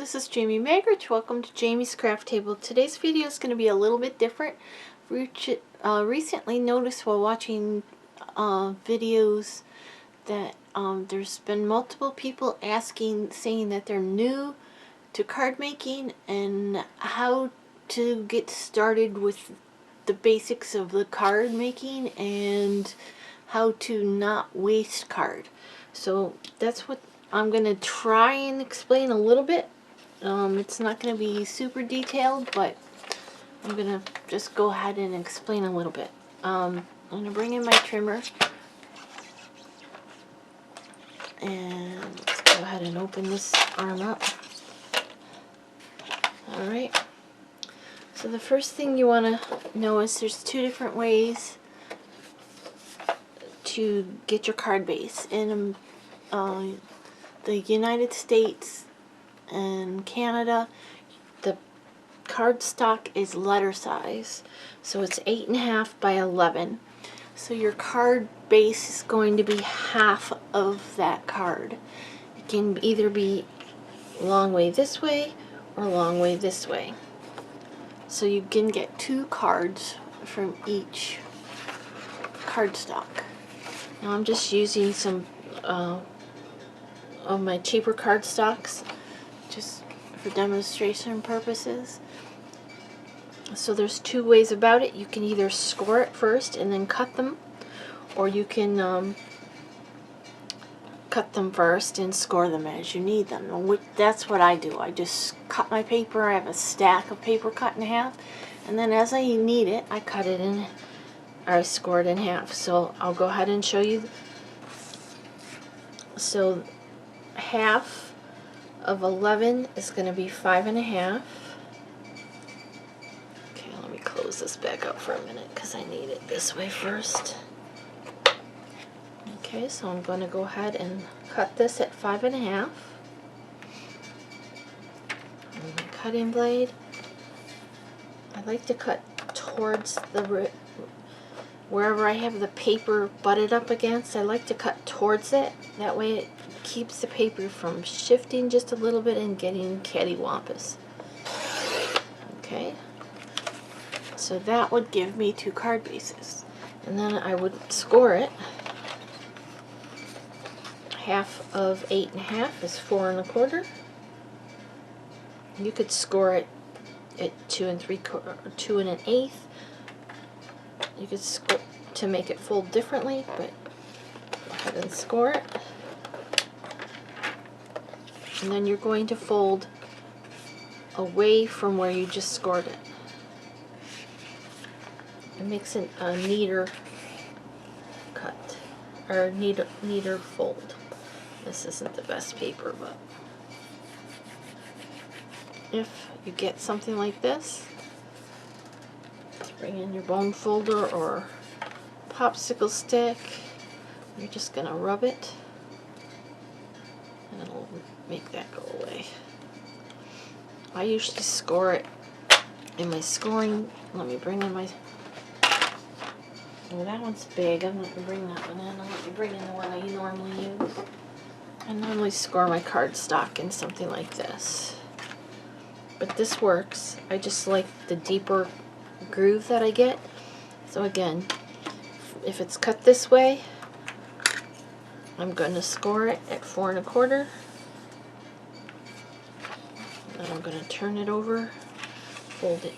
this is Jamie Magrich. Welcome to Jamie's Craft Table. Today's video is going to be a little bit different. Recently noticed while watching videos that there's been multiple people saying that they're new to card making and how to get started with the basics of the card making and how to not waste card. So that's what I'm going to try and explain a little bit. It's not going to be super detailed, but I'm going to just go ahead and explain a little bit. I'm going to bring in my trimmer. And let's go ahead and open this arm up. Alright. So the first thing you want to know is there's two different ways to get your card base. In the United States and Canada, the cardstock is letter size, so it's 8.5 by 11. So your card base is going to be half of that card. It can either be long way this way or long way this way. So you can get 2 cards from each cardstock. Now I'm just using some of my cheaper cardstocks just for demonstration purposes. So there's 2 ways about it. You can either score it first and then cut them, or you can cut them first and score them as you need them. That's what I do. I just cut my paper. I have a stack of paper cut in half, and then as I need it, I cut it in, or I score it in half. So I'll go ahead and show you. So half of 11 is going to be 5.5. Okay, let me close this back up for a minute because I need it this way first. Okay, so I'm going to go ahead and cut this at 5.5. And my cutting blade, I like to cut towards the wherever I have the paper butted up against. I like to cut towards it. That way it keeps the paper from shifting just a little bit and getting cattywampus. Okay, so that would give me 2 card bases, and then I would score it. Half of 8.5 is 4 1/4. You could score it at 2 2 1/8. You could score to make it fold differently, but go ahead and score it. And then you're going to fold away from where you just scored it. It makes it a neater cut, or neater fold. This isn't the best paper, but if you get something like this, bring in your bone folder or popsicle stick. You're just going to rub it, and it'll make that go away. I usually score it in my scoring. Let me bring in my... Oh, that one's big. I'm not going to bring that one in. Let me bring in the one I normally use. I normally score my cardstock in something like this. But this works. I just like the deeper groove that I get. So again, if it's cut this way, I'm going to score it at 4 1/4. Then I'm going to turn it over, fold it.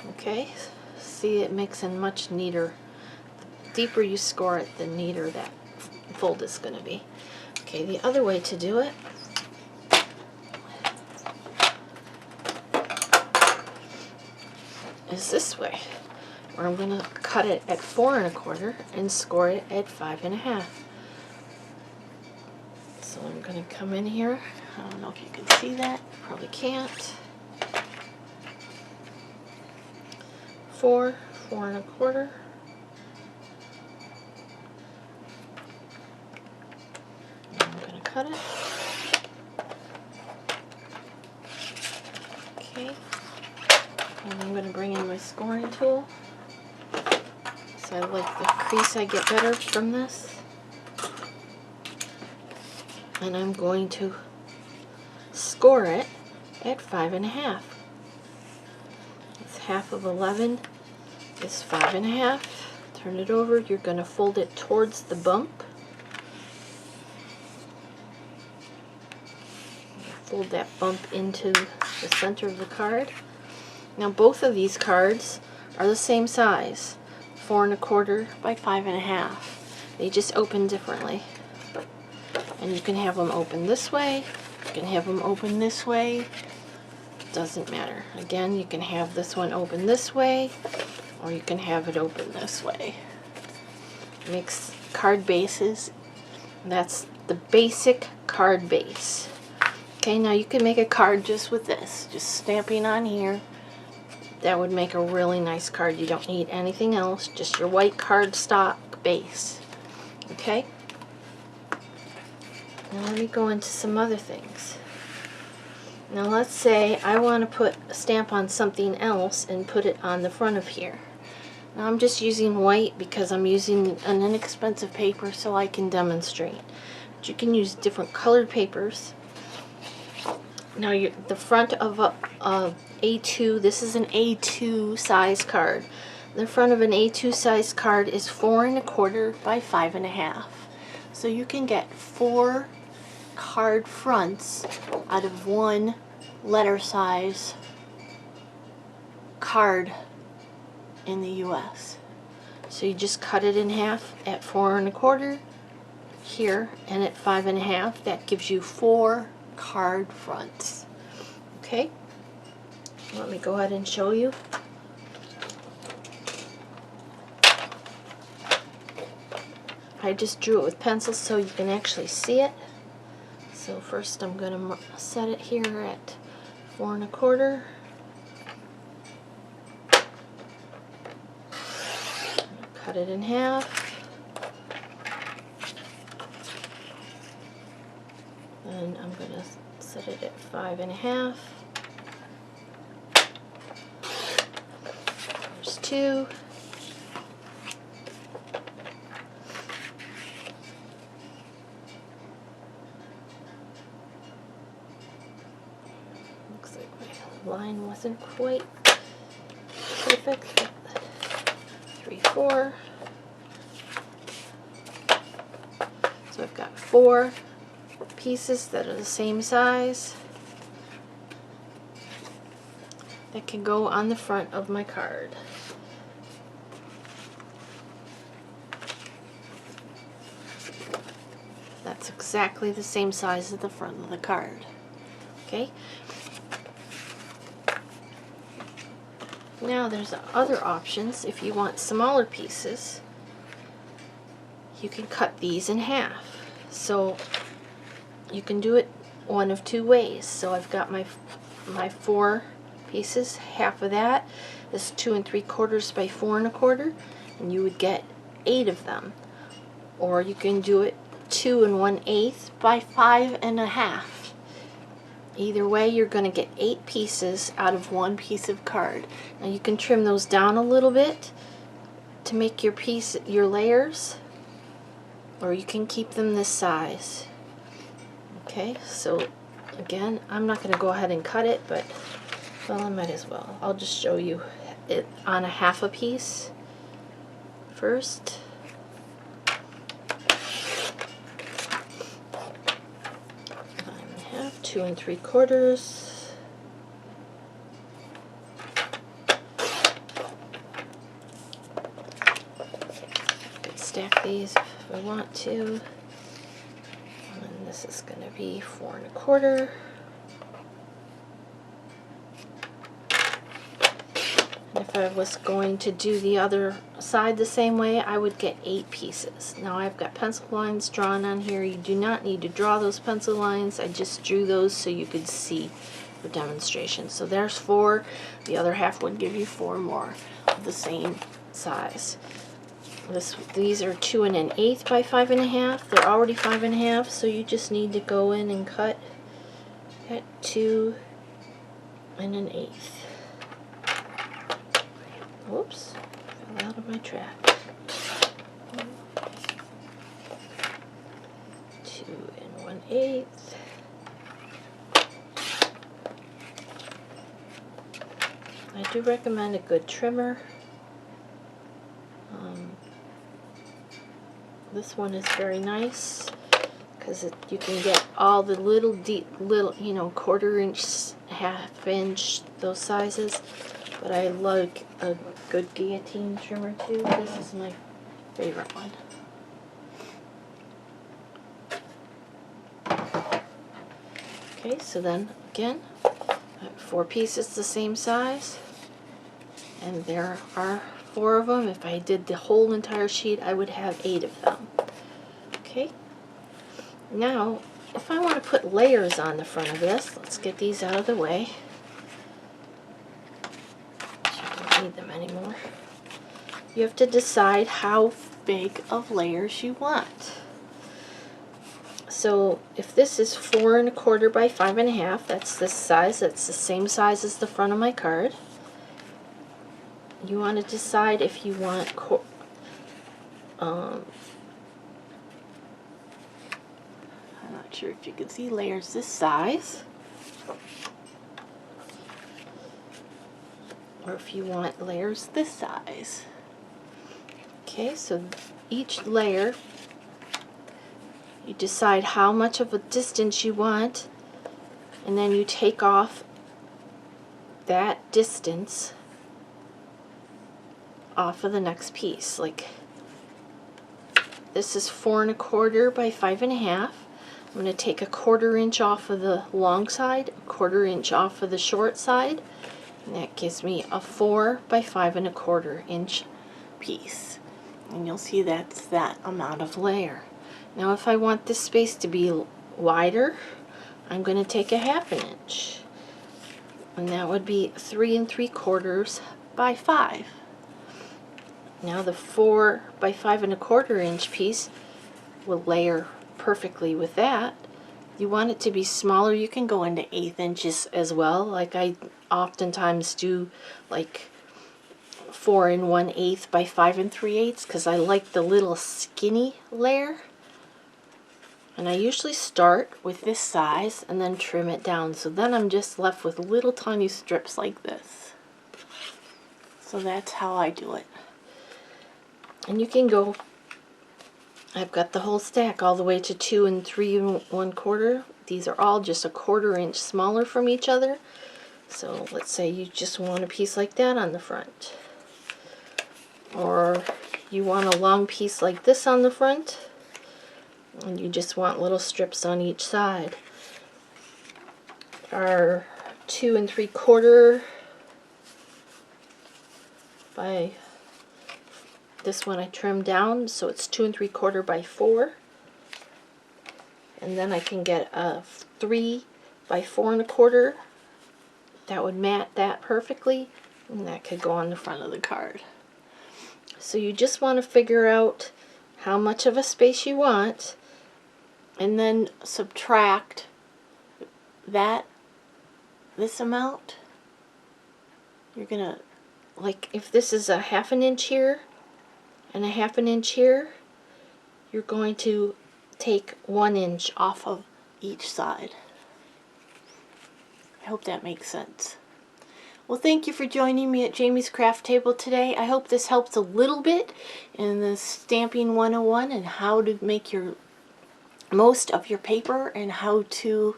Okay, see, it makes it much neater. The deeper you score it, the neater that fold is going to be. Okay, the other way to do it is this way, where I'm going to cut it at 4 1/4 and score it at 5.5. So I'm going to come in here. I don't know if you can see that. Probably can't. 4 1/4. I'm going to cut it. Okay. And I'm going to bring in my scoring tool. because I like the crease I get better from this. And I'm going to score it at 5.5. It's half of 11 is 5.5. Turn it over. You're going to fold it towards the bump. Fold that bump into the center of the card. Now both of these cards are the same size, 4 1/4 by 5.5. They just open differently. And you can have them open this way, you can have them open this way, doesn't matter. Again, you can have this one open this way, or you can have it open this way. Makes card bases. That's the basic card base. Okay, now you can make a card just with this, just stamping on here. That would make a really nice card. You don't need anything else, just your white cardstock base. Okay? Now let me go into some other things. Now let's say I want to put a stamp on something else and put it on the front of here. Now I'm just using white because I'm using an inexpensive paper so I can demonstrate. But you can use different colored papers. Now the front of a A2, this is an A2 size card. The front of an A2 size card is 4 1/4 by 5.5. So you can get 4 card fronts out of one letter size card in the US. So you just cut it in half at 4 1/4 here and at 5.5. That gives you 4 card fronts. Okay, let me go ahead and show you. I just drew it with pencils so you can actually see it. So first I'm going to set it here at 4 1/4. Cut it in half. And I'm going to set it at 5.5. There's 2. Looks like my line wasn't quite perfect. 3, 4. So I've got 4 pieces that are the same size that can go on the front of my card. That's exactly the same size as the front of the card. Okay? Now there's other options. If you want smaller pieces, you can cut these in half. So you can do it one of 2 ways. So I've got my 4 pieces. Half of that is 2 3/4 by 4 1/4, and you would get 8 of them. Or you can do it 2 1/8 by 5.5. Either way, you're going to get 8 pieces out of 1 piece of card. Now you can trim those down a little bit to make your layers, or you can keep them this size. Okay, so again, I'm not going to go ahead and cut it, but well, I might as well. I'll just show you it on a half a piece first. 2 3/4. Could stack these if I want to. And this is going to be 4 1/4. If I was going to do the other side the same way, I would get 8 pieces. Now I've got pencil lines drawn on here. You do not need to draw those pencil lines. I just drew those so you could see for demonstration. So there's 4. The other half would give you 4 more of the same size. These are 2 1/8 by 5.5. They're already 5.5, so you just need to go in and cut at 2 1/8. Whoops, fell out of my track. 2 1/8. I do recommend a good trimmer. This one is very nice because you can get all the little, you know, 1/4 inch, 1/2 inch, those sizes. But I like a good guillotine trimmer too. This is my favorite one. Okay, so then again, I have 4 pieces the same size, and there are 4 of them. If I did the whole entire sheet, I would have 8 of them. Okay, now if I want to put layers on the front of this, let's get these out of the way. I don't need them anymore. You have to decide how big of layers you want. So if this is 4 1/4 by 5 1/2, that's this size. That's the same size as the front of my card. You want to decide if you want I'm not sure if you can see layers this size, or if you want layers this size. Okay, so each layer, you decide how much of a distance you want, and then you take off that distance off of the next piece. Like this is 4 1/4 by 5 1/2. I'm going to take a 1/4 inch off of the long side, a 1/4 inch off of the short side, and that gives me a 4 by 5 1/4 inch piece. And you'll see that's that amount of layer. Now if I want this space to be wider, I'm going to take a 1/2 inch, and that would be 3 3/4 by 5. Now the 4 by 5 1/4 inch piece will layer perfectly with that. You want it to be smaller, you can go into 1/8 inches as well. Like I oftentimes do like 4 1/8 by 5 3/8 because I like the little skinny layer. And I usually start with this size and then trim it down. So then I'm just left with little tiny strips like this. So that's how I do it. And you can go, I've got the whole stack all the way to 2 3 1/4. These are all just a 1/4 inch smaller from each other. So let's say you just want a piece like that on the front. Or you want a long piece like this on the front, and you just want little strips on each side. Our 2 3/4 by, this one I trimmed down, so it's 2 3/4 by 4. And then I can get a 3 by 4 1/4. That would mat that perfectly, and that could go on the front of the card. So you just want to figure out how much of a space you want, and then subtract this amount. You're gonna, like if this is a 1/2 inch here and a 1/2 inch here, you're going to take 1 inch off of each side. I hope that makes sense. Well, thank you for joining me at Jamie's Craft Table today. I hope this helps a little bit in the Stamping 101 and how to make your most of your paper and how to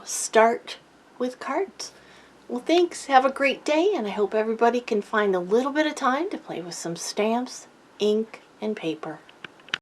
start with cards. Well, thanks. Have a great day, and I hope everybody can find a little bit of time to play with some stamps, ink, and paper.